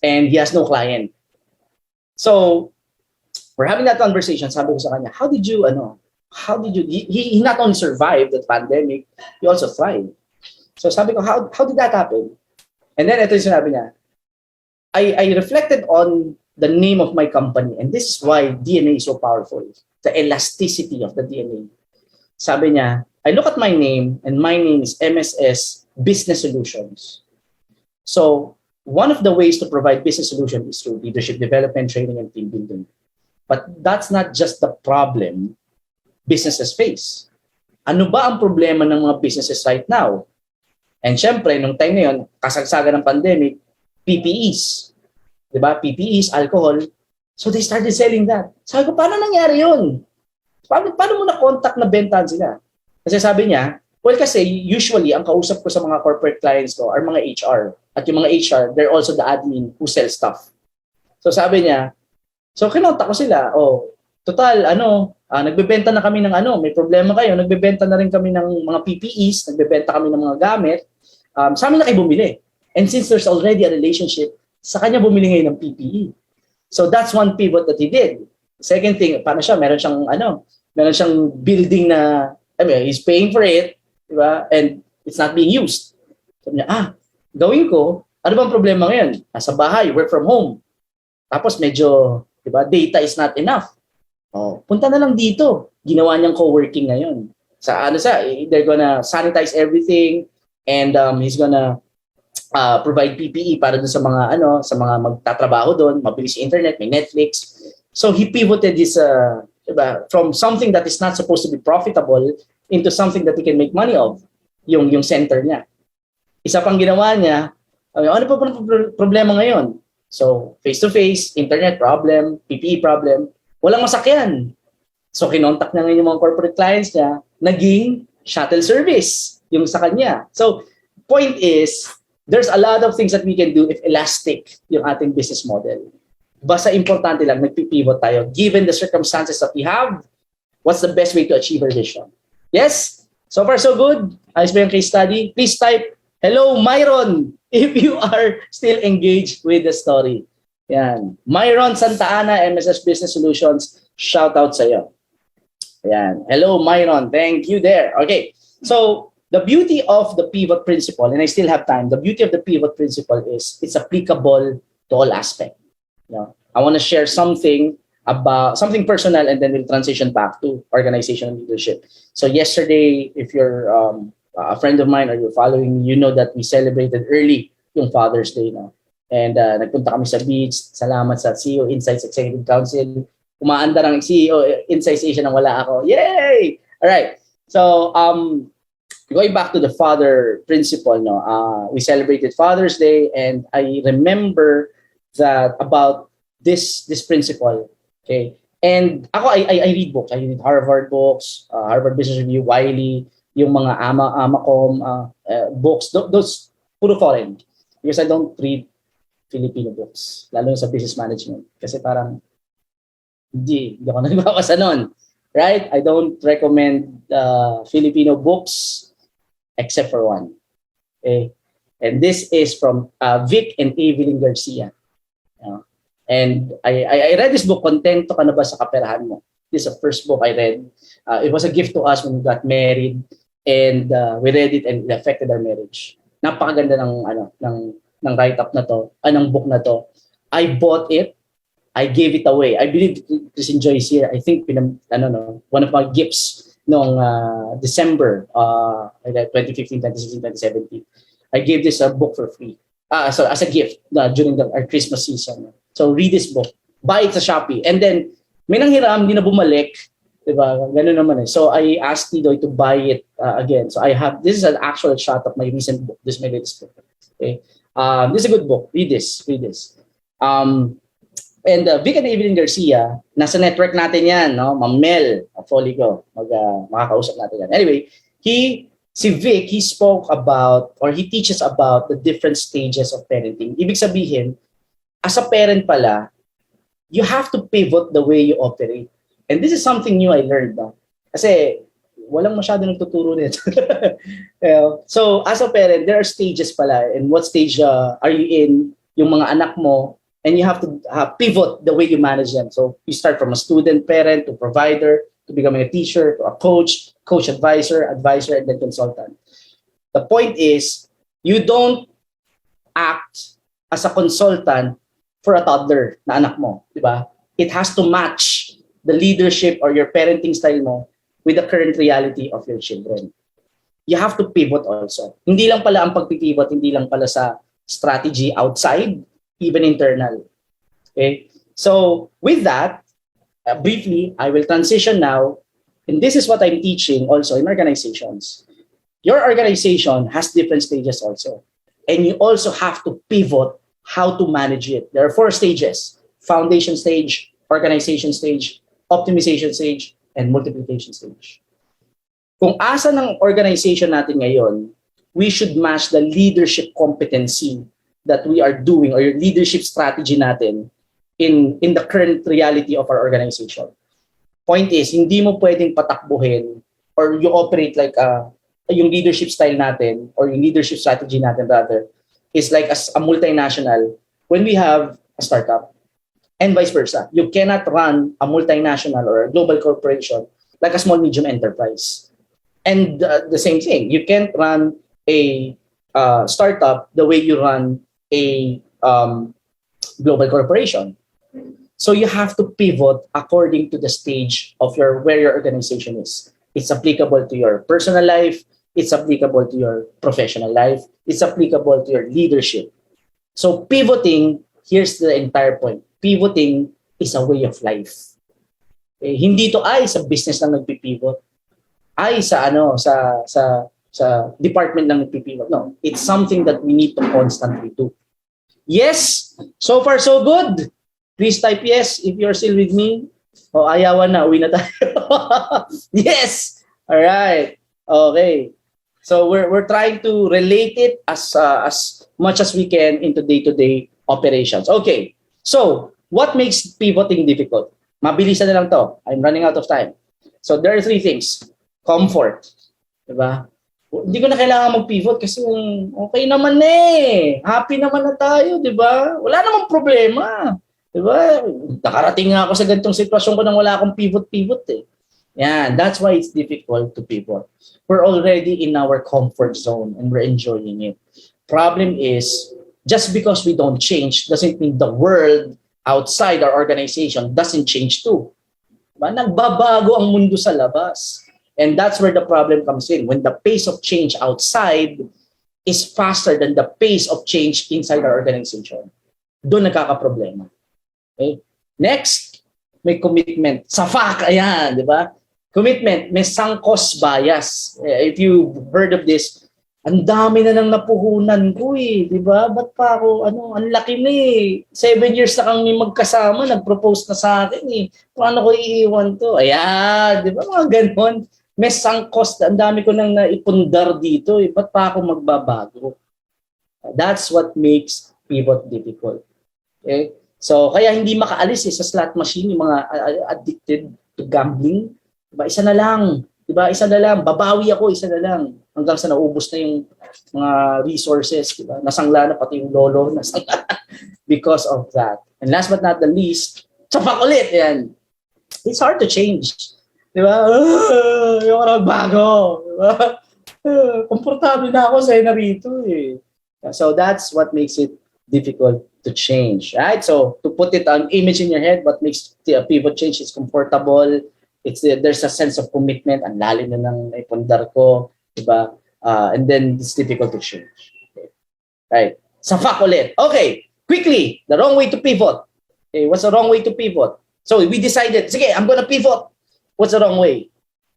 and he has no client. So we're having that conversation. Sabi ko sa kanya, how did you, he not only survived the pandemic, he also thrived. So sabi ko, how did that happen? And then ito yung sinabi niya, I reflected on the name of my company. And this is why DNA is so powerful. The elasticity of the DNA. Sabi niya, I look at my name and my name is MSS Business Solutions. So one of the ways to provide business solutions is through leadership development, training, and team building. But that's not just the problem businesses face. Ano ba ang problema ng mga businesses right now? And syempre, nung time na yun, kasagsagan ng pandemic, PPEs. Diba? PPEs, alcohol. So they started selling that. Sabi ko, paano nangyari yun? Paano mo na-contact na bentahan sila? Kasi sabi niya, well kasi usually ang kausap ko sa mga corporate clients ko are mga HR. At yung mga HR, they're also the admin who sell stuff. So sabi niya, so kinontak ko sila, total, nagbebenta na kami ng may problema kayo, nagbebenta na rin kami ng mga PPEs, nagbebenta kami ng mga gamit, sa amin na kayo bumili. And since there's already a relationship, sa kanya bumili ngayon ng PPE. So that's one pivot that he did. Second thing, paano siya? Meron siyang building na, he's paying for it, di ba? And it's not being used. Sabi niya, gawin ko, ano bang problema ngayon? Nasa bahay, work from home. Tapos medyo, di ba, data is not enough. Punta na lang dito. Ginawa niyang co-working ngayon. They're gonna sanitize everything and he's gonna provide PPE para dun sa mga magtatrabaho doon, mabilis yung internet, may Netflix. So he pivoted this from something that is not supposed to be profitable into something that he can make money of, yung center niya. Isa pang ginawa niya, ano pa problema ngayon? So face-to-face, internet problem, PPE problem, walang masakyan. So kinontak niya ngayon yung mga corporate clients niya, naging shuttle service yung sa kanya. So point is, there's a lot of things that we can do if elastic yung ating business model. Basta importante lang, nagpipivot tayo. Given the circumstances that we have, what's the best way to achieve our vision? Yes? So far, so good. Ayos ba yung case study? Please type, hello, Myron, if you are still engaged with the story. Yan. Myron Santa Ana, MSS Business Solutions, shout out sa'yo. Yan. Hello, Myron. Thank you there. Okay. So, the beauty of the pivot principle, and I still have time, the beauty of the pivot principle is it's applicable to all aspects. I want to share something personal, and then we'll transition back to organizational leadership. So yesterday, if you're a friend of mine or you're following me, you know that we celebrated early yung Father's Day. No? And nagpunta kami sa beach. Salamat sa CEOInsight Executive Council. Umaandar ang CEOInsight Asia nang wala ako. Yay! All right. So, going back to the father principle, we celebrated Father's Day, and I remember that about this principle, okay? And ako, I read books. I read Harvard books, Harvard Business Review, Wiley, yung mga AMACOM books. Those puro foreign. Because I don't read Filipino books, lalo sa business management. Kasi parang, hindi ako nagbabasa nun. Right? I don't recommend Filipino books except for one. Okay? And this is from Vic and Evelyn Garcia. And I read this book, Kontento Ka Na Ba Sa Kaperahan Mo? This is the first book I read. It was a gift to us when we got married, and we read it and it affected our marriage. Napakaganda ng write-up na to, ng book na to. I bought it. I gave it away. I believe Christine Joyce here, I think one of my gifts noong December 2015, 2016, 2017. I gave this book for free. So as a gift during our Christmas season. So read this book. Buy it sa Shopee. And then, may nanghiram, hindi na bumalik. Diba? Ganun naman eh. So I asked Tidoy to buy it again. So this is an actual shot of my recent book. This is my latest book. Okay? This is a good book. Read this. And Vic and Evelyn Garcia, nasa network natin yan, no? Ma'am Mel, Foligo, makakausap natin yan. Anyway, si Vic, he spoke about, or he teaches about the different stages of parenting. Ibig sabihin, as a parent pala, you have to pivot the way you operate. And this is something new I learned. No? Kasi walang masyado nagtuturo nito. So as a parent, there are stages pala. And what stage are you in? Yung mga anak mo, and you have to pivot the way you manage them. So you start from a student, parent, to provider, to becoming a teacher, to a coach, advisor, and then consultant. The point is, you don't act as a consultant for a toddler na anak mo, di ba? It has to match the leadership or your parenting style mo with the current reality of your children. You have to pivot also. Hindi lang pala ang pagpipivot, hindi lang pala sa strategy outside, even internal. Okay? So, with that, briefly, I will transition now, and this is what I'm teaching also in organizations. Your organization has different stages also, and you also have to pivot how to manage it. There are 4 stages: foundation stage, organization stage, optimization stage, and multiplication stage. Kung asa ng organization natin ngayon, we should match the leadership competency that we are doing, or your leadership strategy natin in the current reality of our organization. Point is, hindi mo pwedeng patakbuhin or you operate like yung leadership style natin or yung leadership strategy natin rather is like as a multinational when we have a startup and vice versa. You cannot run a multinational or a global corporation like a small medium enterprise. And the same thing, you can't run a startup the way you run a global corporation. So you have to pivot according to the stage of where your organization is. It's applicable to your personal life. It's applicable to your professional life. It's applicable to your leadership. So pivoting, here's the entire point. Pivoting is a way of life. Hindi to ay sa business lang nagpipivot. Ay sa sa department lang nagpipivot. No, it's something that we need to constantly do. Yes, so far so good. Please type yes if you're still with me. O ayawan na, uwi na tayo. Yes! All right. Okay. So we're trying to relate it as much as we can into day-to-day operations. Okay. So, what makes pivoting difficult? Mabilisan na lang to. I'm running out of time. So there are 3 things. Comfort. Diba? Hindi ko na kailangan mag-pivot kasi okay naman eh. Happy naman na tayo, diba? Wala namang problema. Diba? Nakarating nga ako sa ganitong sitwasyon ko nang wala akong pivot eh. Yan, that's why it's difficult to pivot. We're already in our comfort zone and we're enjoying it. Problem is, just because we don't change doesn't mean the world outside our organization doesn't change too. Diba? Nagbabago ang mundo sa labas. And that's where the problem comes in. When the pace of change outside is faster than the pace of change inside our organization, doon nagkakaproblema. Okay? Next, may commitment. Sa FAC, ayan, di ba? Commitment, may sunk cost bias. If you've heard of this, ang dami na nang napuhunan ko eh, di ba? Ba't pa ako, ang laki na eh. 7 years na kami magkasama, nag-propose na sa akin eh. Paano ko iiwan to? Ayan, di ba? Mga ganon. May sunk cost, ang dami ko nang naipundar dito eh. Ba't pa ako magbabago? That's what makes pivot difficult. Okay? So, kaya hindi makaalis sa slot machine yung mga addicted to gambling. Diba? Isa na lang. Diba? Isa na lang. Babawi ako, isa na lang. Hanggang sa naubos na yung mga resources. Diba? Nasangla na pati yung lolo. Nasangla because of that. And last but not the least, sapak ulit. Yan. It's hard to change. Diba? Yung nagbago. Diba? Komportable na ako sa narito eh. So that's what makes it difficult to change, right? So to put it on image in your head, what makes the pivot change is comfortable. There's a sense of commitment. Ang lalim na ng naipundar ko, diba? And then it's difficult to change. Okay. Right? Sapak ulit. Okay. Quickly, the wrong way to pivot. Okay, what's the wrong way to pivot? So we decided, sige, I'm gonna pivot. What's the wrong way?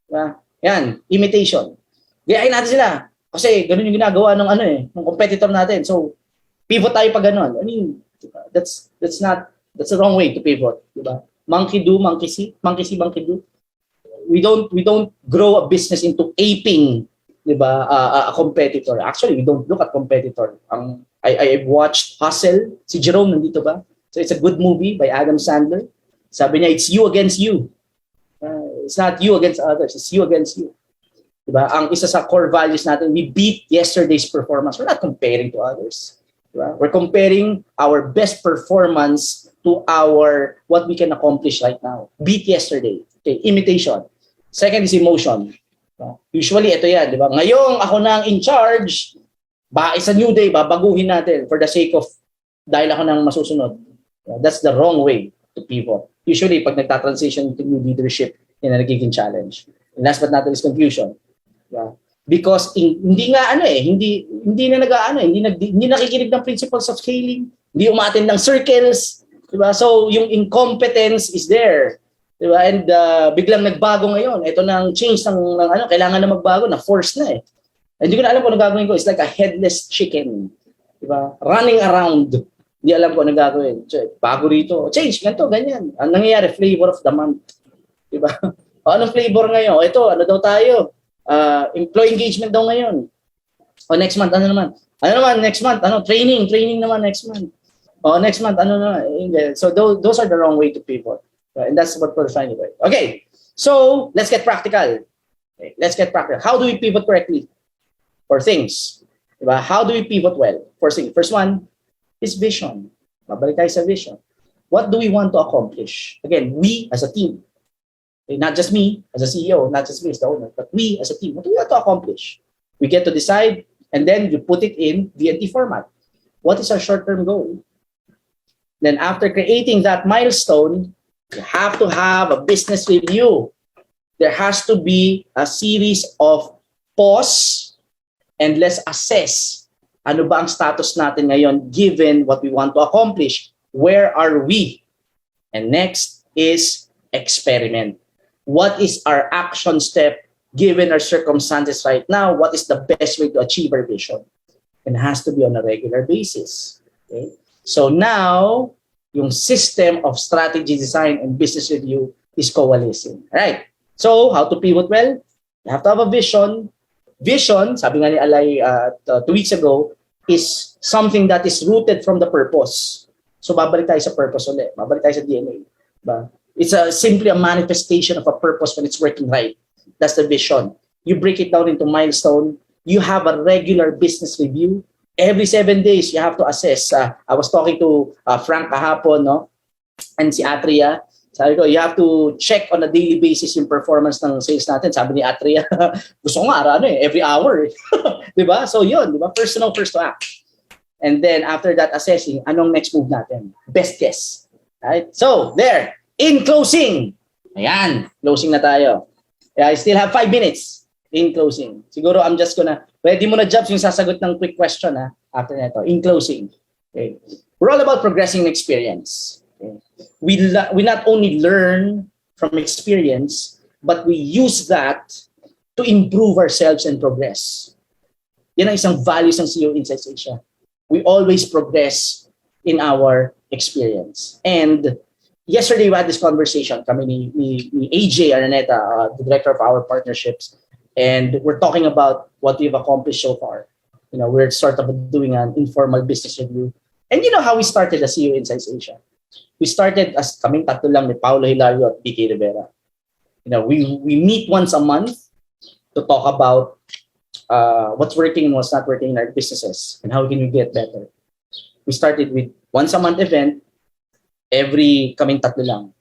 Diba? Yan, imitation. Gayahin natin sila. Kasi ganun yung ginagawa ng ng competitor natin. So pivot tayo pag gano'n. I mean, that's the wrong way to pivot, diba? Monkey do, monkey see, monkey do. We don't grow a business into aping, diba? A competitor. Actually, we don't look at competitor. I watched Hustle. Si Jerome nandito ba? So it's a good movie by Adam Sandler. Sabi niya, it's you against you. It's not you against others. It's you against you. Diba? Ang isa sa core values natin, we beat yesterday's performance. We're not comparing to others. Diba? We're comparing our best performance to what we can accomplish right now. Beat yesterday. Okay, imitation. Second is emotion. Usually, ito yan. Diba? Ngayong ako na ang in charge, it's a new day, babaguhin natin for the sake of dahil ako nang masusunod. That's the wrong way to pivot. Usually, pag nagta-transition to new leadership, yun na nagiging challenge. And last but not least, confusion. Diba? Because hindi nakikinig ng principles of scaling, hindi umattend ng circles, diba? So yung incompetence is there, diba? And biglang nagbago ngayon. Ito nang change ng kailangan na magbago, na force na eh. Hindi ko na alam kung ano gagawin ko. It's like a headless chicken, diba? Running around. Hindi alam ko ano gagawin. Bago rito, change, ganito, ganyan. Ang nangyayari, flavor of the month, diba? Anong flavor ngayon? Ito, ano daw tayo? Employee engagement daw ngayon. O next month, ano naman? Next month? Training naman next month. O next month, So those are the wrong way to pivot. And that's what we're trying to do. Okay. So, let's get practical. Okay, let's get practical. How do we pivot correctly for things? Diba? How do we pivot well for things? First one is vision. Babalik tayo sa vision. What do we want to accomplish? Again, we as a team. Okay, not just me as a CEO, not just me as the owner, but we as a team. What do we want to accomplish? We get to decide, and then you put it in V&T format. What is our short-term goal? Then after creating that milestone, you have to have a business review. There has to be a series of pause and let's assess ano ba ang status natin ngayon given what we want to accomplish. Where are we? And next is experiment. What is our action step given our circumstances right now? What is the best way to achieve our vision? And it has to be on a regular basis. Okay? So now, yung system of strategy design and business review is coalescing. Right? So, how to pivot well? You have to have a vision. Vision, sabi nga ni Alay 2 weeks ago, is something that is rooted from the purpose. So, babalik tayo sa purpose ulit. Babalik tayo sa DNA. Diba? It's simply a manifestation of a purpose when it's working right. That's the vision. You break it down into milestone. You have a regular business review. Every 7 days, you have to assess. I was talking to Frank kahapon, no? And si Atria. Sabi ko, you have to check on a daily basis yung performance ng sales natin. Sabi ni Atria, gusto ko nga, every hour. Diba? So yun, diba? First to know, first to act. And then after that assessing, anong next move natin? Best guess. Right? So, there. In closing. Ayan, closing na tayo. I still have 5 minutes. In closing. Siguro I'm just gonna, pwede mo na Jobs yung sasagot ng quick question after nito. In closing. Okay. We're all about progressing experience. Okay. We not only learn from experience, but we use that to improve ourselves and progress. Yan ang isang values ng CEOInsight Asia. We always progress in our experience. And yesterday we had this conversation kami ni AJ Araneta, the director of our partnerships. And we're talking about what we've accomplished so far. You know, we're sort of doing an informal business review. And you know how we started as CEOInsight Asia? We started as kaming tatlo lang ni Paulo Hilario at BK Rivera. You know, we meet once a month to talk about what's working and what's not working in our businesses and how can we get better. We started with once a month event, every kaming tatlo lang.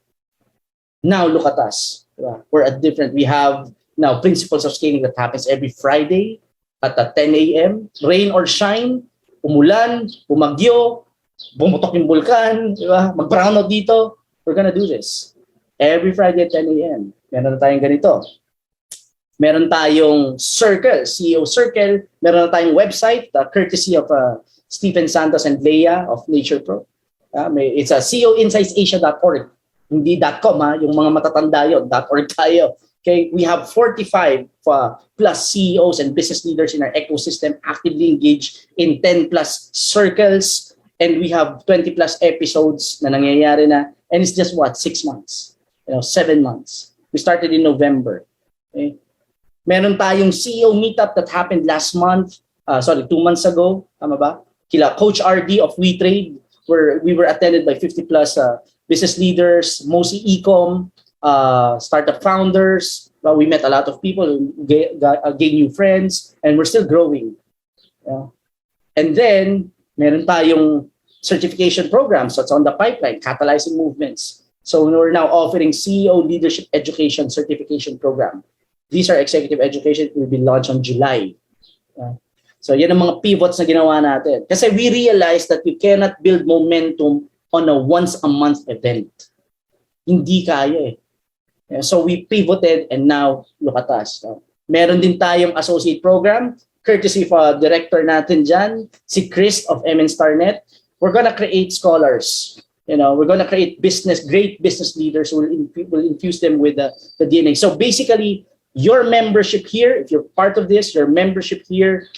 Now look at us. Diba? We're at different, we have now principles of scaling that happens every Friday at 10 a.m. Rain or shine, umulan, bumagyo, bumutok yung bulkan, diba? Mag-brownout dito. We're gonna do this. Every Friday at 10 a.m. Meron na tayong ganito. Meron tayong circle, CEO Circle. Meron na tayong website, courtesy of Stephen Santos and Leia of Nature Pro. It's a CEOInsightAsia.org. Hindi .com yung mga matatanda yun, .org tayo. Okay, we have 45 plus CEOs and business leaders in our ecosystem actively engaged in 10 plus circles, and we have 20 plus episodes na nangyayari na, and it's just 6 months, 7 months. We started in November. Okay? Meron tayong CEO meetup that happened last month, 2 months ago, tama ba? Kila Coach RD of WeTrade, where we were attended by 50 plus business leaders, mostly e-com, startup founders. We met a lot of people, gain new friends, and we're still growing. And then, meron tayong certification programs that's on the pipeline, catalyzing movements. So we're now offering CEO Leadership Education Certification Program. These are executive education, will be launched on July. So yan ang mga pivots na ginawa natin. Kasi we realized that we cannot build momentum on a once-a-month event. Hindi kaya eh. So we pivoted and now look at us. Meron din tayong associate program, courtesy of director natin dyan, si Chris of MN StarNet. We're gonna create scholars. We're gonna create great business leaders who will infuse them with the DNA. So basically, your membership here, if you're part of this, your membership here,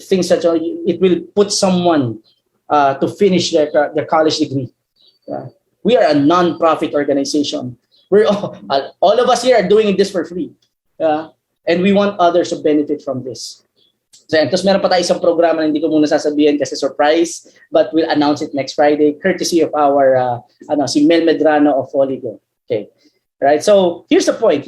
things that it will put someone to finish their college degree. We are a non-profit organization. We're all of us here are doing this for free. And we want others to benefit from this. So, tapos meron pa tayo isang programa na hindi ko muna sasabihin kasi surprise, but we'll announce it next Friday, courtesy of our si Mel Medrano of Oligo. Okay. Right? So here's the point.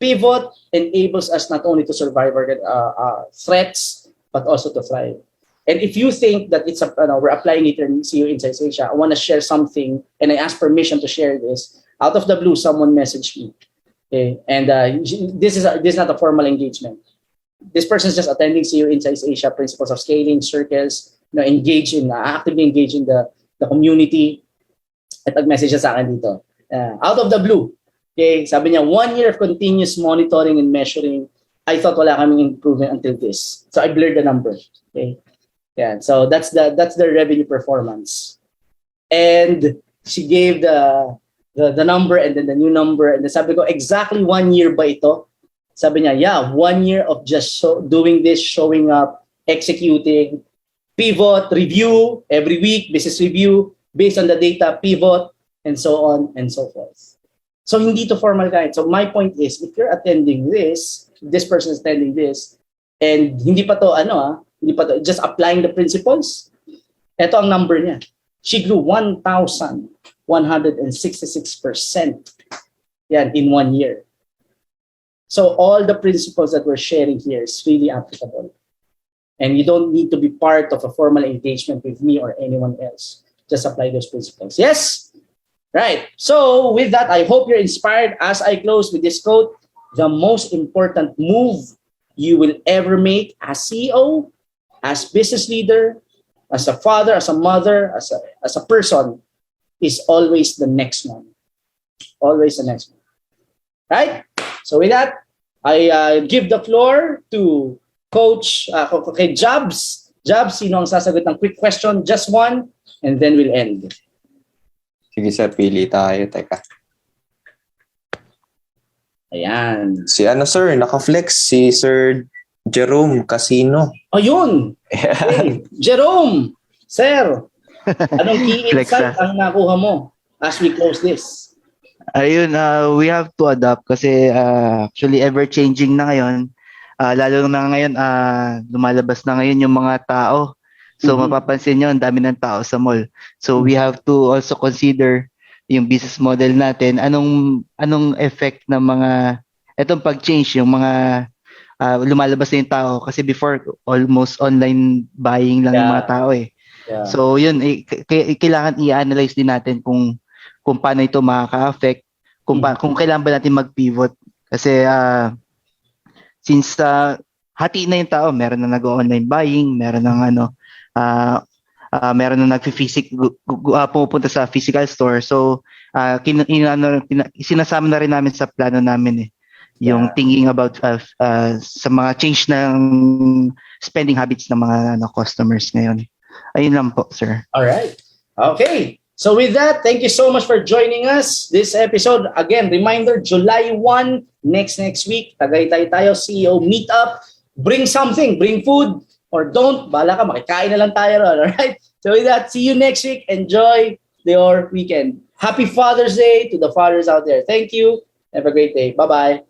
Pivot enables us not only to survive our threats, but also to thrive. And if you think that we're applying it in CEO Insights Asia, I want to share something, and I ask permission to share this. Out of the blue, someone messaged me. Okay, and this is not a formal engagement. This person is just attending CEO Insights Asia Principles of Scaling Circles. Actively engage in the community. At nag-message siya sa akin dito. Out of the blue. Okay, sabi niya, 1 year of continuous monitoring and measuring. I thought wala kaming improvement until this. So I blurred the number. Okay. Yeah, so that's the revenue performance. And she gave the number and then the new number, and then sabi ko, exactly 1 year ba ito? Sabi niya, yeah, 1 year of just doing this, showing up, executing, pivot, review, every week, business review, based on the data, pivot, and so on and so forth. So hindi to formal guide. So my point is, if you're attending this person is attending this, and hindi pa to, just applying the principles, ito ang number niya. She grew 1,166% in 1 year. So all the principles that we're sharing here is really applicable. And you don't need to be part of a formal engagement with me or anyone else. Just apply those principles. Yes? Right. So with that, I hope you're inspired. As I close with this quote, the most important move you will ever make as CEO, as business leader, as a father, as a mother, as a person, is always the next one. Always the next one. Right? So with that, I give the floor to Coach, kay Jobs. Jobs, sino ang sasagot ng quick question? Just one, and then we'll end. Sige sir, pili tayo. Teka. Ayan. Si sir, naka-flex si Sir Jerome Casino. Ayun! Hey, Jerome! Sir, anong key insight ang nakuha mo as we close this? Ayun, we have to adapt kasi actually ever-changing na ngayon. Lalo na ngayon, lumalabas na ngayon yung mga tao. So mapapansin nyo, ang dami ng tao sa mall. So we have to also consider yung business model natin. Anong effect ng mga, etong pag-change, yung mga lumalabas na yung tao. Kasi before, almost online buying lang yung mga tao eh. Yeah. So yun, kailangan i-analyze din natin kung paano ito makaka-affect, kung kailangan ba natin mag-pivot. Kasi since hati na yung tao, meron na nag-online buying, meron ng meron na pupunta sa physical store. So sinasama na rin namin sa plano namin yung thinking about sa mga change ng spending habits ng mga customers ngayon. Ayun lang po, sir. All right. Okay. So with that, thank you so much for joining us this episode. Again, reminder, July 1, next week, Tagaytay tayo, CEO Meetup. Bring something, bring food, or don't, bahala ka, makikain na lang tayo. Alright? So with that, see you next week. Enjoy your weekend. Happy Father's Day to the fathers out there. Thank you. Have a great day. Bye-bye.